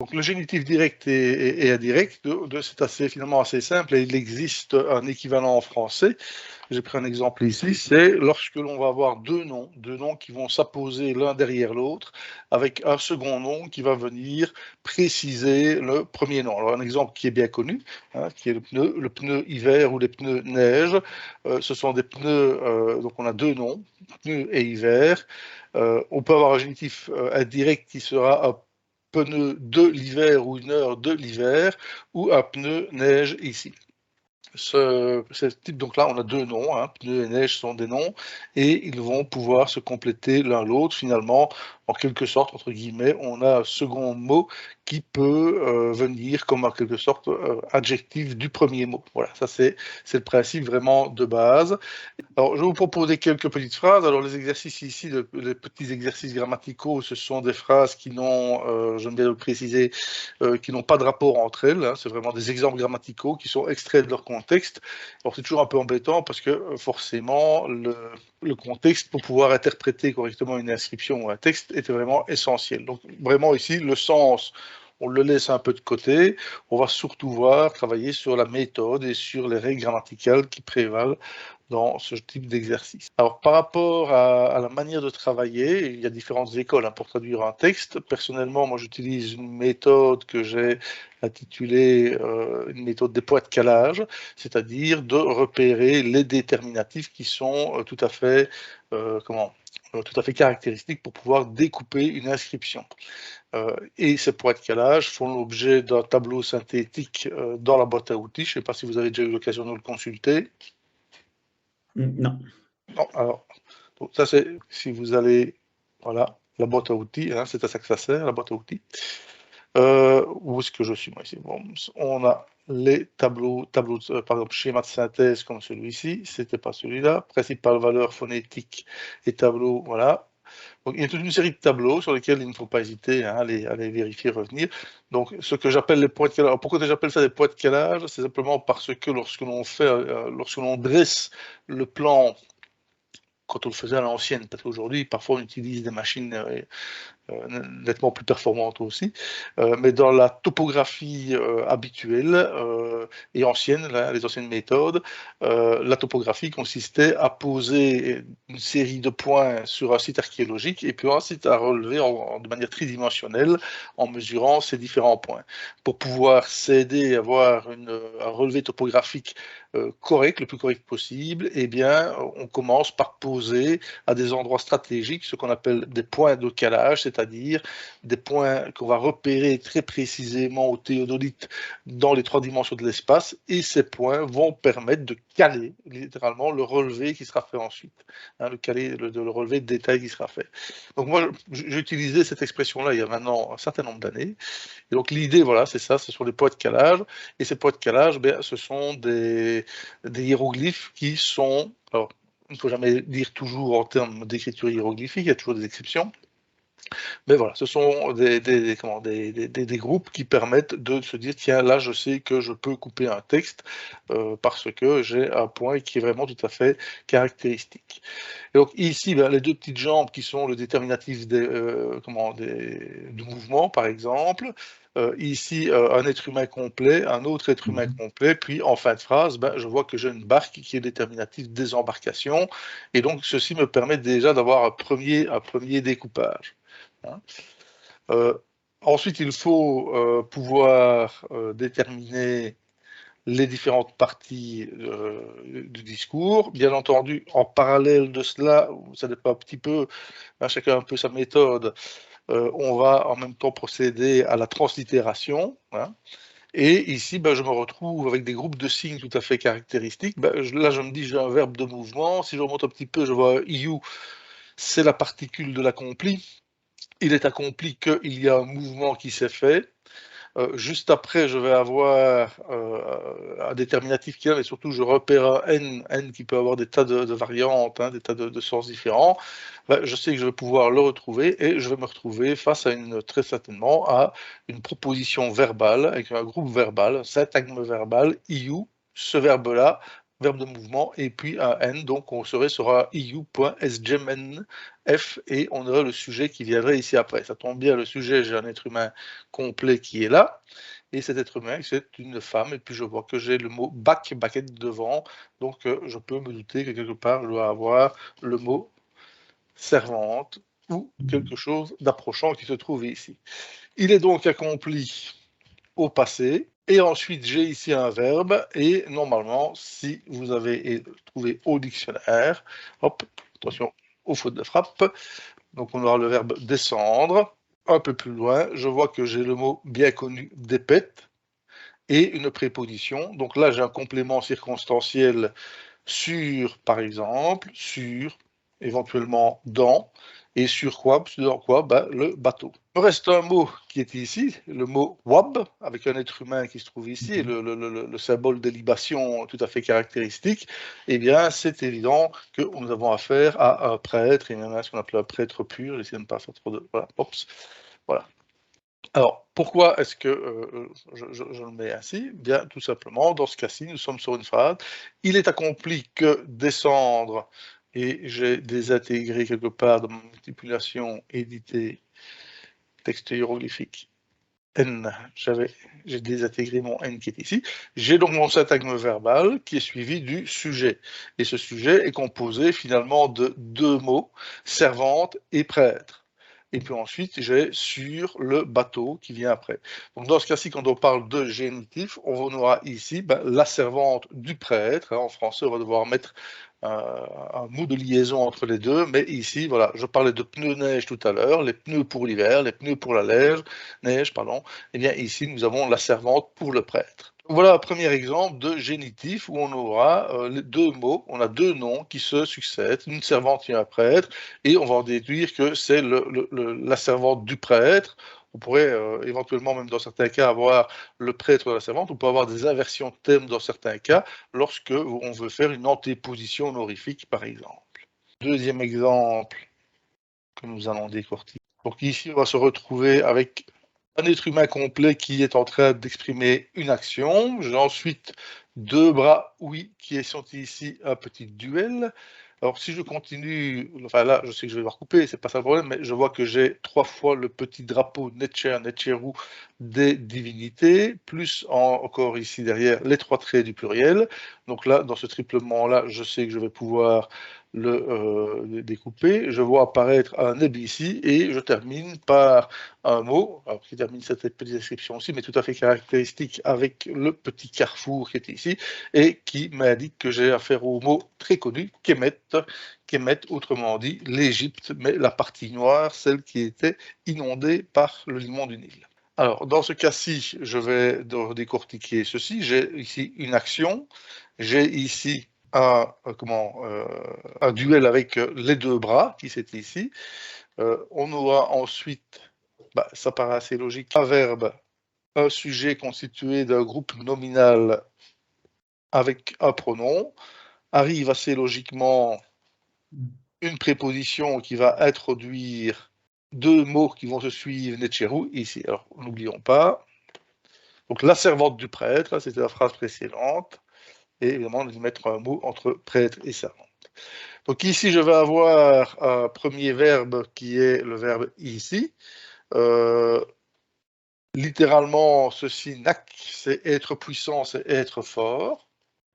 Donc le génitif direct et indirect, c'est finalement assez simple et il existe un équivalent en français. J'ai pris un exemple ici, c'est lorsque l'on va avoir deux noms qui vont s'apposer l'un derrière l'autre, avec un second nom qui va venir préciser le premier nom. Alors un exemple qui est bien connu, qui est le pneu hiver ou les pneus neige. Ce sont des pneus, donc on a deux noms, pneu et hiver. On peut avoir un génitif indirect qui sera un pneu de l'hiver ou une heure de l'hiver, ou un pneu neige ici. Ce type, donc là, on a deux noms, pneu et neige sont des noms, et ils vont pouvoir se compléter l'un l'autre. Finalement, en quelque sorte, entre guillemets, on a un second mot qui peut venir comme en quelque sorte adjectif du premier mot. Voilà, ça c'est le principe vraiment de base. Alors, je vais vous proposer quelques petites phrases. Alors, les exercices ici, les petits exercices grammaticaux, ce sont des phrases qui n'ont, j'aime bien le préciser, qui n'ont pas de rapport entre elles. C'est vraiment des exemples grammaticaux qui sont extraits de leur contexte. Alors, c'est toujours un peu embêtant parce que forcément, le contexte pour pouvoir interpréter correctement une inscription ou un texte est vraiment essentiel. Donc, vraiment ici, le sens, on le laisse un peu de côté. On va surtout travailler sur la méthode et sur les règles grammaticales qui prévalent dans ce type d'exercice. Alors, par rapport à la manière de travailler, il y a différentes écoles pour traduire un texte. Personnellement, moi, j'utilise une méthode que j'ai intitulée une méthode des points de calage, c'est-à-dire de repérer les déterminatifs qui sont tout à fait caractéristiques pour pouvoir découper une inscription. Et ces points de calage font l'objet d'un tableau synthétique dans la boîte à outils. Je ne sais pas si vous avez déjà eu l'occasion de le consulter. Non. Non, alors, donc ça c'est, si vous allez, voilà, la boîte à outils, c'est à ça que ça sert, la boîte à outils. Où est-ce que je suis moi ici? Bon, on a les tableaux, par exemple, schéma de synthèse comme celui-ci, c'était pas celui-là, principale valeur phonétique et tableau, voilà. Donc, il y a toute une série de tableaux sur lesquels il ne faut pas hésiter à aller vérifier, revenir. Donc, ce que j'appelle les points de calage. Alors, pourquoi j'appelle ça des points de calage? C'est simplement parce que lorsque l'on dresse le plan, quand on le faisait à l'ancienne, parce qu'aujourd'hui, parfois, on utilise des machines nettement plus performantes aussi, mais dans la topographie habituelle et ancienne, les anciennes méthodes, la topographie consistait à poser une série de points sur un site archéologique et puis ensuite à relever de manière tridimensionnelle en mesurant ces différents points. Pour pouvoir s'aider à avoir un relevé topographique correct, le plus correct possible, eh bien, on commence par poser à des endroits stratégiques ce qu'on appelle des points de calage, c'est-à-dire des points qu'on va repérer très précisément au théodolite dans les trois dimensions de l'espace, et ces points vont permettre de caler littéralement le relevé qui sera fait ensuite, le relevé de détail qui sera fait. Donc moi, j'ai utilisé cette expression-là il y a maintenant un certain nombre d'années. Et donc l'idée, voilà, c'est ça, ce sont des points de calage. Et ces points de calage, ce sont des hiéroglyphes qui sont... Alors, il ne faut jamais dire toujours en termes d'écriture hiéroglyphique, il y a toujours des exceptions. Mais voilà, ce sont des groupes qui permettent de se dire, tiens, là, je sais que je peux couper un texte parce que j'ai un point qui est vraiment tout à fait caractéristique. Et donc ici, les deux petites jambes qui sont le déterminatif du mouvement, par exemple. Ici, un être humain complet, un autre être humain complet, puis en fin de phrase, je vois que j'ai une barque qui est déterminatif des embarcations, et donc ceci me permet déjà d'avoir un premier découpage. Ensuite, il faut pouvoir déterminer les différentes parties du discours. Bien entendu, en parallèle de cela, ça dépend un petit peu, chacun un peu sa méthode, on va en même temps procéder à la translittération. Et ici, je me retrouve avec des groupes de signes tout à fait caractéristiques. Là, je me dis, j'ai un verbe de mouvement. Si je remonte un petit peu, je vois you, c'est la particule de l'accompli. Il est accompli qu'il y a un mouvement qui s'est fait. Juste après, je vais avoir un déterminatif qui est là, mais surtout, je repère un n qui peut avoir des tas de variantes, des tas de sens différents. Je sais que je vais pouvoir le retrouver et je vais me retrouver face à très certainement à une proposition verbale avec un groupe verbal, syntagme verbal, IU, ce verbe-là verbe de mouvement, et puis un N, donc on serait sur un iu.sgmnf, et on aurait le sujet qui viendrait ici après. Ça tombe bien, le sujet, j'ai un être humain complet qui est là, et cet être humain, c'est une femme, et puis je vois que j'ai le mot baquette devant, donc je peux me douter que quelque part, je dois avoir le mot servante, ou quelque chose d'approchant qui se trouve ici. Il est donc accompli au passé, et ensuite j'ai ici un verbe, et normalement, si vous avez trouvé au dictionnaire, hop, attention aux fautes de frappe, donc on aura le verbe descendre. Un peu plus loin, je vois que j'ai le mot bien connu dépête, et une préposition, donc là j'ai un complément circonstanciel sur, par exemple, sur, éventuellement dans, et sur quoi? Dans quoi? Ben, le bateau. Il me reste un mot qui est ici, le mot wab, avec un être humain qui se trouve ici, et le symbole de libation tout à fait caractéristique. Eh bien, c'est évident que nous avons affaire à un prêtre, et même ce qu'on appelle un prêtre pur, j'essaie de ne pas faire trop de... Voilà, ops, voilà. Alors, pourquoi est-ce que je le mets ainsi? Bien, tout simplement, dans ce cas-ci, nous sommes sur une phrase. Il est accompli que descendre, et j'ai désintégré quelque part dans ma multiplication, éditer, texte hiéroglyphique, N, j'ai désintégré mon N qui est ici. J'ai donc mon syntagme verbal qui est suivi du sujet. Et ce sujet est composé finalement de deux mots, servante et prêtre. Et puis ensuite, j'ai sur le bateau qui vient après. Donc dans ce cas-ci, quand on parle de génitif, on aura ici la servante du prêtre. En français, on va devoir mettre un mot de liaison entre les deux, mais ici, voilà, je parlais de pneus neige tout à l'heure, les pneus pour l'hiver, les pneus pour la neige, pardon. Et bien ici, nous avons la servante pour le prêtre. Voilà un premier exemple de génitif où on aura les deux mots, on a deux noms qui se succèdent, une servante et un prêtre, et on va en déduire que c'est la servante du prêtre. On pourrait éventuellement, même dans certains cas, avoir le prêtre de la servante. On peut avoir des inversions de termes dans certains cas, lorsque on veut faire une antéposition honorifique, par exemple. Deuxième exemple que nous allons décortiquer. Donc ici, on va se retrouver avec un être humain complet qui est en train d'exprimer une action. J'ai ensuite deux bras, oui, qui sont ici un petit duel. Alors si je continue, enfin là, je sais que je vais devoir couper, c'est pas ça le problème, mais je vois que j'ai 3 fois le petit drapeau Netcher, Netcherou des divinités, plus encore ici derrière les 3 traits du pluriel. Donc là, dans ce triplement-là, je sais que je vais pouvoir le découper. Je vois apparaître un neb ici, et je termine par un mot, alors qui termine cette petite description aussi, mais tout à fait caractéristique avec le petit carrefour qui est ici, et qui m'indique que j'ai affaire au mot très connu, Kemet, autrement dit l'Égypte, mais la partie noire, celle qui était inondée par le limon du Nil. Alors, dans ce cas-ci, je vais décortiquer ceci. J'ai ici une action, j'ai ici un duel avec les deux bras, qui c'est ici. On aura ensuite, ça paraît assez logique, un verbe, un sujet constitué d'un groupe nominal avec un pronom. Arrive assez logiquement une préposition qui va introduire deux mots qui vont se suivre, Netcherou, ici. Alors, n'oublions pas. Donc, la servante du prêtre, c'était la phrase précédente. Et évidemment, on va mettre un mot entre prêtre et servante. Donc ici, je vais avoir un premier verbe qui est le verbe ici. Littéralement, ceci, nak, c'est être puissant, c'est être fort.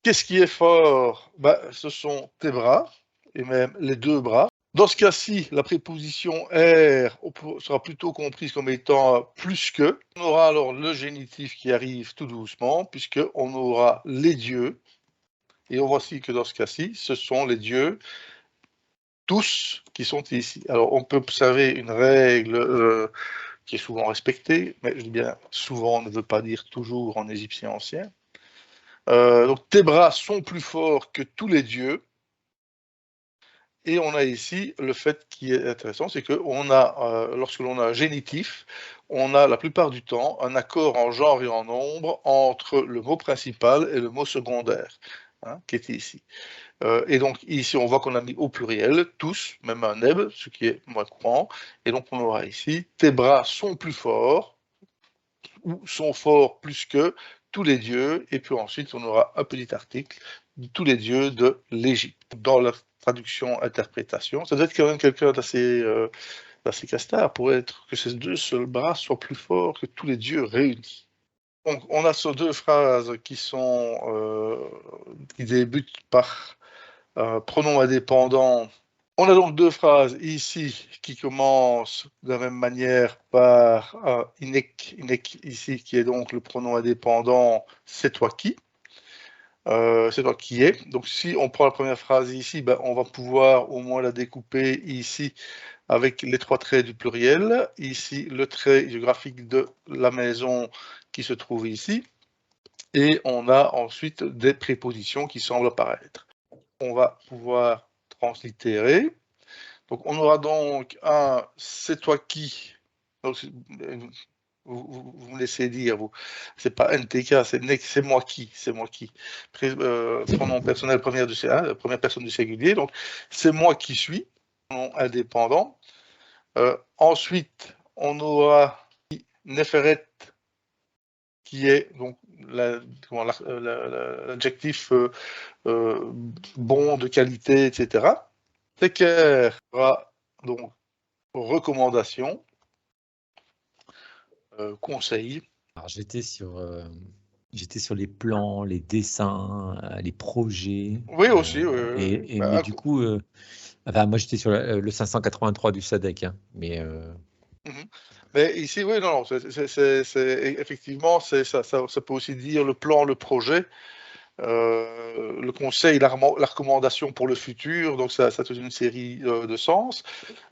Qu'est-ce qui est fort? Ce sont tes bras, et même les deux bras. Dans ce cas-ci, la préposition R sera plutôt comprise comme étant plus que. On aura alors le génitif qui arrive tout doucement, puisqu'on aura les dieux. Et on voit aussi que dans ce cas-ci, ce sont les dieux tous qui sont ici. Alors, on peut observer une règle qui est souvent respectée, mais je dis bien souvent ne veut pas dire toujours en égyptien ancien. Donc, tes bras sont plus forts que tous les dieux. Et on a ici le fait qui est intéressant, c'est que lorsque l'on a un génitif, on a la plupart du temps un accord en genre et en nombre entre le mot principal et le mot secondaire, qui est ici. Et donc ici, on voit qu'on a mis au pluriel, tous, même un neb, ce qui est moins courant. Et donc on aura ici, tes bras sont plus forts, ou sont forts plus que tous les dieux. Et puis ensuite, on aura un petit article, de tous les dieux de l'Égypte. Dans la traduction-interprétation, ça doit être quand même quelqu'un d'assez castard pour être que ces deux seuls bras soient plus forts que tous les dieux réunis. Donc, on a ces deux phrases qui débutent par pronom indépendant. On a donc deux phrases ici qui commencent de la même manière par inek ici, qui est donc le pronom indépendant, c'est toi qui. C'est toi qui es. Donc si on prend la première phrase ici, ben, on va pouvoir au moins la découper ici avec les trois traits du pluriel. Ici, le trait géographique de la maison qui se trouve ici. Et on a ensuite des prépositions qui semblent apparaître. On va pouvoir translittérer. Donc on aura donc un « c'est toi qui ». Donc, vous me laissez dire, vous. C'est pas NTK, c'est moi qui, c'est moi qui. Pronom personnel première personne du singulier. Donc c'est moi qui suis, pronom indépendant. Ensuite, on aura Neferet, qui est donc l'adjectif bon, de qualité, etc. Teker aura donc recommandation, conseil. Alors j'étais sur les plans, les dessins, les projets. Oui, aussi. Mais du coup, enfin, moi j'étais sur le 583 du SADC, hein, mais. Mais ici, oui, non, effectivement, ça peut aussi dire le plan, le projet, le conseil, la recommandation pour le futur, donc ça a toute une série de sens.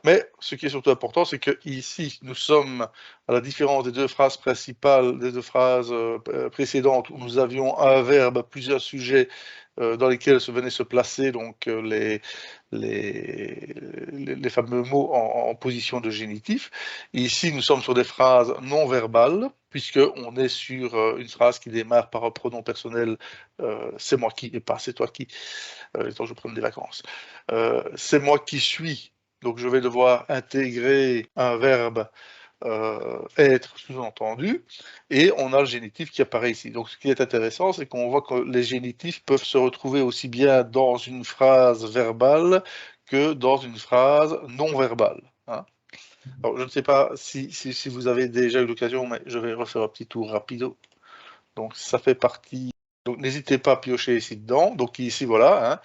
Mais ce qui est surtout important, c'est que ici, nous sommes, à la différence des deux phrases principales, des deux phrases précédentes, où nous avions un verbe, plusieurs sujets dans lesquels venaient se placer donc les fameux mots en position de génitif. Et ici, nous sommes sur des phrases non verbales, puisqu'on est sur une phrase qui démarre par un pronom personnel, c'est moi qui, et pas c'est toi qui, tant je prends des vacances. C'est moi qui suis, donc je vais devoir intégrer un verbe être sous-entendu, et on a le génitif qui apparaît ici. Donc ce qui est intéressant, c'est qu'on voit que les génitifs peuvent se retrouver aussi bien dans une phrase verbale que dans une phrase non verbale. Hein. Alors je ne sais pas si vous avez déjà eu l'occasion, mais je vais refaire un petit tour rapido. Donc ça fait partie. Donc n'hésitez pas à piocher ici dedans. Donc ici voilà, hein.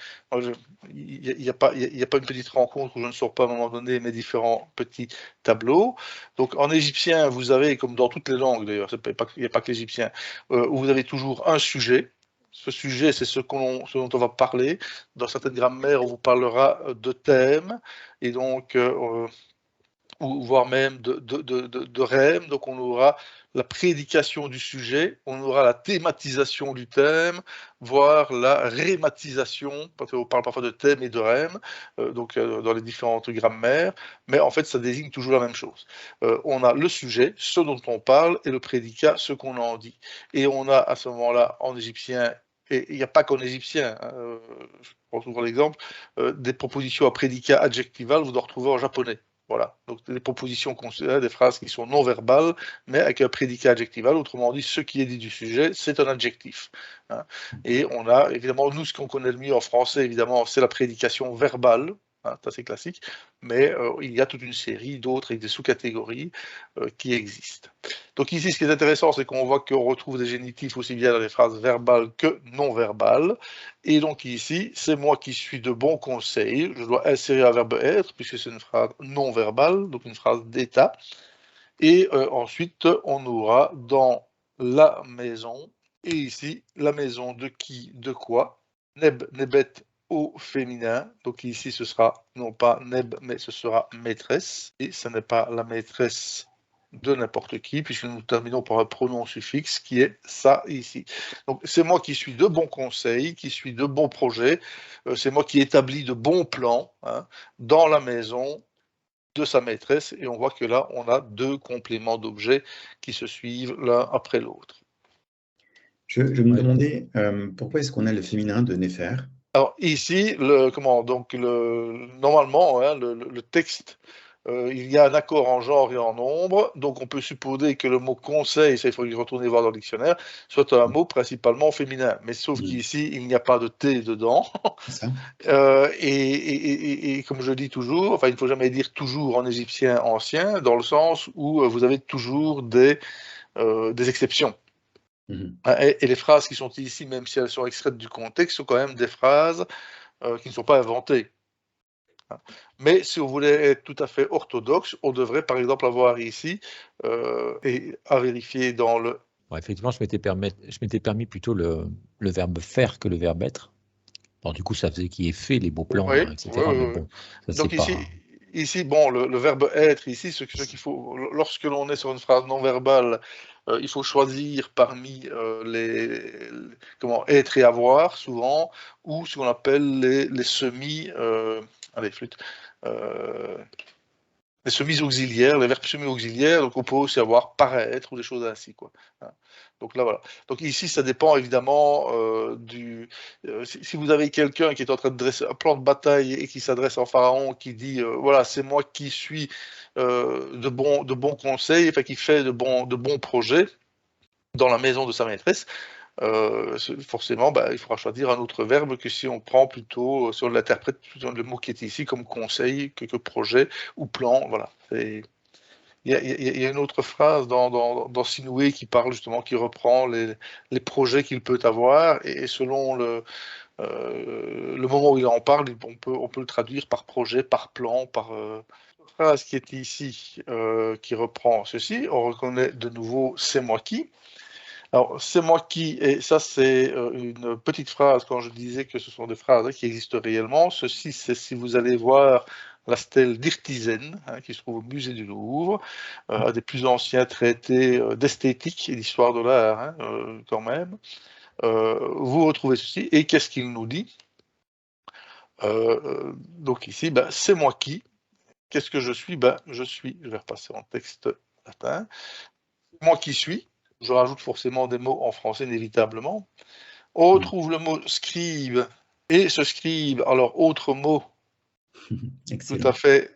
Il n'y a pas une petite rencontre où je ne sors pas à un moment donné mes différents petits tableaux. Donc en égyptien, vous avez, comme dans toutes les langues d'ailleurs, il n'y a pas que l'égyptien, où vous avez toujours un sujet. Ce sujet, c'est ce dont on va parler. Dans certaines grammaires, on vous parlera de thème, et donc ou voire même de rêve. Donc on aura la prédication du sujet, on aura la thématisation du thème, voire la rématisation, parce qu'on parle parfois de thème et de rêve, dans les différentes grammaires, mais en fait ça désigne toujours la même chose. On a le sujet, ce dont on parle, et le prédicat, ce qu'on en dit. Et on a à ce moment-là, en égyptien, et il n'y a pas qu'en égyptien, je prends souvent l'exemple, des propositions à prédicat adjectival, vous en retrouvez en japonais. Voilà, donc des propositions considérées, des phrases qui sont non verbales, mais avec un prédicat adjectival, autrement dit, ce qui est dit du sujet, c'est un adjectif. Hein. Et on a, évidemment, nous, ce qu'on connaît le mieux en français, évidemment, c'est la prédication verbale, hein, c'est assez classique, mais il y a toute une série d'autres avec des sous-catégories qui existent. Donc ici, ce qui est intéressant, c'est qu'on voit qu'on retrouve des génitifs aussi bien dans les phrases verbales que non verbales. Et donc ici, c'est moi qui suis de bon conseil. Je dois insérer un verbe être, puisque c'est une phrase non verbale, donc une phrase d'état. Et ensuite, on aura dans la maison, et ici, la maison de qui, de quoi. Neb, nebet au féminin. Donc ici, ce sera non pas neb, mais ce sera maîtresse. Et ce n'est pas la maîtresse de n'importe qui, puisque nous terminons par un pronom suffixe qui est ça ici. Donc c'est moi qui suis de bons conseils, qui suis de bons projets, c'est moi qui établis de bons plans dans la maison de sa maîtresse, et on voit que là on a deux compléments d'objets qui se suivent l'un après l'autre. Je me demandais pourquoi est-ce qu'on a le féminin de Néfer? Alors ici, normalement, le texte il y a un accord en genre et en nombre, donc on peut supposer que le mot conseil, ça il faut y retourner voir dans le dictionnaire, soit un mot principalement féminin. Mais sauf qu'ici, il n'y a pas de T dedans. C'est ça. Et comme je dis toujours, enfin il ne faut jamais dire toujours en égyptien ancien, dans le sens où vous avez toujours des exceptions. Et les phrases qui sont ici, même si elles sont extraites du contexte, sont quand même des phrases qui ne sont pas inventées. Mais si on voulait être tout à fait orthodoxe, on devrait par exemple avoir ici, et à vérifier dans le... Bon, effectivement, je m'étais permis plutôt le verbe faire que le verbe être. Bon, du coup, ça faisait qu'il ait fait les beaux plans, Oui, etc. oui, Mais oui. bon, ça Donc c'est pas... ici, bon, le verbe être, ici, ce qu'il faut, lorsque l'on est sur une phrase non verbale, il faut choisir parmi comment être et avoir, souvent, ou ce qu'on appelle les semi, allez, flûte, euh, les semi-auxiliaires, les verbes semi-auxiliaires, donc on peut aussi avoir paraître ou des choses ainsi, quoi. Hein. Donc là, voilà. Donc ici, ça dépend évidemment si vous avez quelqu'un qui est en train de dresser un plan de bataille et qui s'adresse en pharaon, qui dit voilà, c'est moi qui suis de bons conseils, enfin qui fait de bons projets dans la maison de sa maîtresse. Forcément, il faudra choisir un autre verbe que si on prend plutôt, si on l'interprète plutôt le mot qui est ici comme conseil que projet ou plan. Voilà. Il y a une autre phrase dans Sinoué qui parle justement, qui reprend les projets qu'il peut avoir et selon le moment où il en parle, on peut le traduire par projet, par plan, par phrase qui est ici, qui reprend ceci. On reconnaît de nouveau c'est moi qui. Alors, c'est moi qui, et ça c'est une petite phrase quand je disais que ce sont des phrases qui existent réellement. Ceci, c'est si vous allez voir la stèle d'Irtizen, qui se trouve au musée du Louvre, un des plus anciens traités d'esthétique et d'histoire de l'art, quand même. Vous retrouvez ceci, et qu'est-ce qu'il nous dit? Donc ici, c'est moi qui. Qu'est-ce que je suis? Je vais repasser en texte latin. Moi qui suis. Je rajoute forcément des mots en français inévitablement. On retrouve le mot scribe, et ce scribe, alors autre mot tout à fait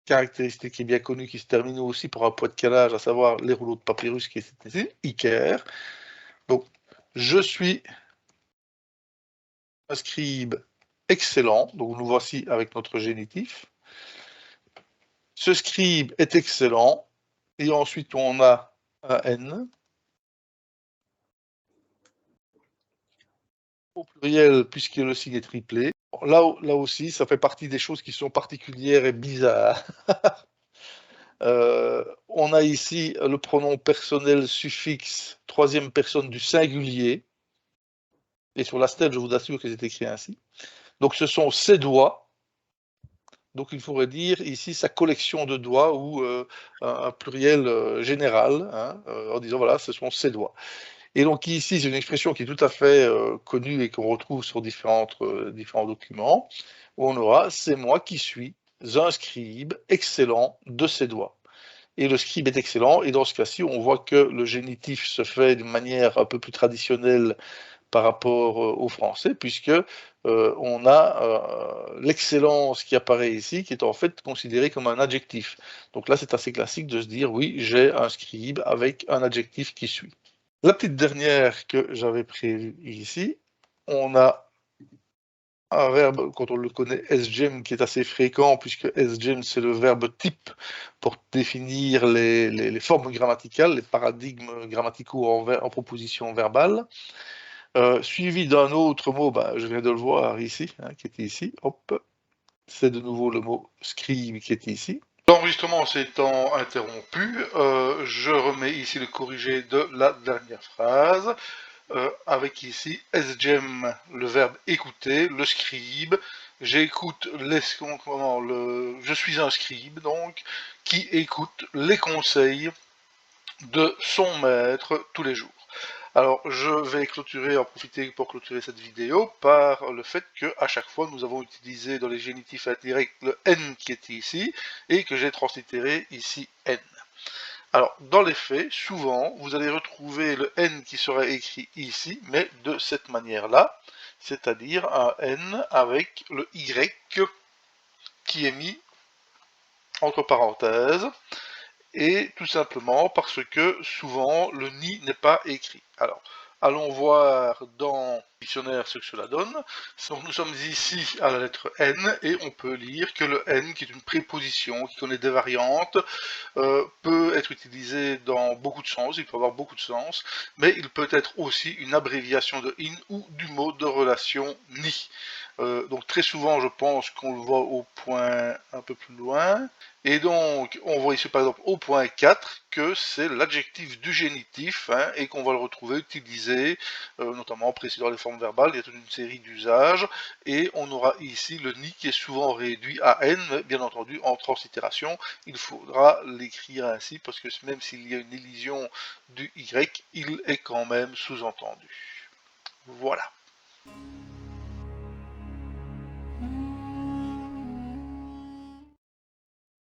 caractéristique et bien connu qui se termine aussi par un point de calage, à savoir les rouleaux de papyrus qui est ici, Iker. Donc, je suis un scribe excellent, donc nous voici avec notre génitif. Ce scribe est excellent, et ensuite on a un N. Au pluriel, puisque le signe est triplé. Là aussi, ça fait partie des choses qui sont particulières et bizarres. On a ici le pronom personnel suffixe, troisième personne du singulier. Et sur la stèle, je vous assure que c'est écrit ainsi. Donc ce sont ses doigts. Donc il faudrait dire ici sa collection de doigts ou un pluriel général, en disant voilà, ce sont ses doigts. Et donc ici, c'est une expression qui est tout à fait connue et qu'on retrouve sur différents documents, où on aura « c'est moi qui suis un scribe excellent de ses doigts ». Et le scribe est excellent, et dans ce cas-ci, on voit que le génitif se fait d'une manière un peu plus traditionnelle par rapport au français, puisque on a l'excellence qui apparaît ici, qui est en fait considérée comme un adjectif. Donc là, c'est assez classique de se dire, oui, j'ai un scribe avec un adjectif qui suit. La petite dernière que j'avais prévue ici, on a un verbe, quand on le connaît, sgem, qui est assez fréquent, puisque sgem, c'est le verbe type pour définir les formes grammaticales, les paradigmes grammaticaux en proposition verbale, suivi d'un autre mot, je viens de le voir ici, qui était ici, hop, c'est de nouveau le mot scribe qui est ici. L'enregistrement s'étant interrompu, je remets ici le corrigé de la dernière phrase, avec ici sgem, le verbe écouter, le scribe, j'écoute je suis un scribe donc, qui écoute les conseils de son maître tous les jours. Alors, je vais en profiter pour clôturer cette vidéo par le fait que à chaque fois, nous avons utilisé dans les génitifs indirects le N qui est ici, et que j'ai translittéré ici N. Alors, dans les faits, souvent, vous allez retrouver le N qui sera écrit ici, mais de cette manière-là, c'est-à-dire un N avec le Y qui est mis entre parenthèses, et tout simplement parce que souvent le ni n'est pas écrit. Alors, allons voir dans le dictionnaire ce que cela donne. Donc, nous sommes ici à la lettre N et on peut lire que le N, qui est une préposition, qui connaît des variantes, peut être utilisé dans beaucoup de sens, il peut avoir beaucoup de sens, mais il peut être aussi une abréviation de in ou du mot de relation ni. Donc très souvent, je pense qu'on le voit au point un peu plus loin. Et donc, on voit ici par exemple au point 4 que c'est l'adjectif du génitif, hein, et qu'on va le retrouver utilisé, notamment précédant les formes verbales, il y a toute une série d'usages, et on aura ici le ni qui est souvent réduit à n, mais bien entendu en translittération, il faudra l'écrire ainsi, parce que même s'il y a une élision du y, il est quand même sous-entendu. Voilà.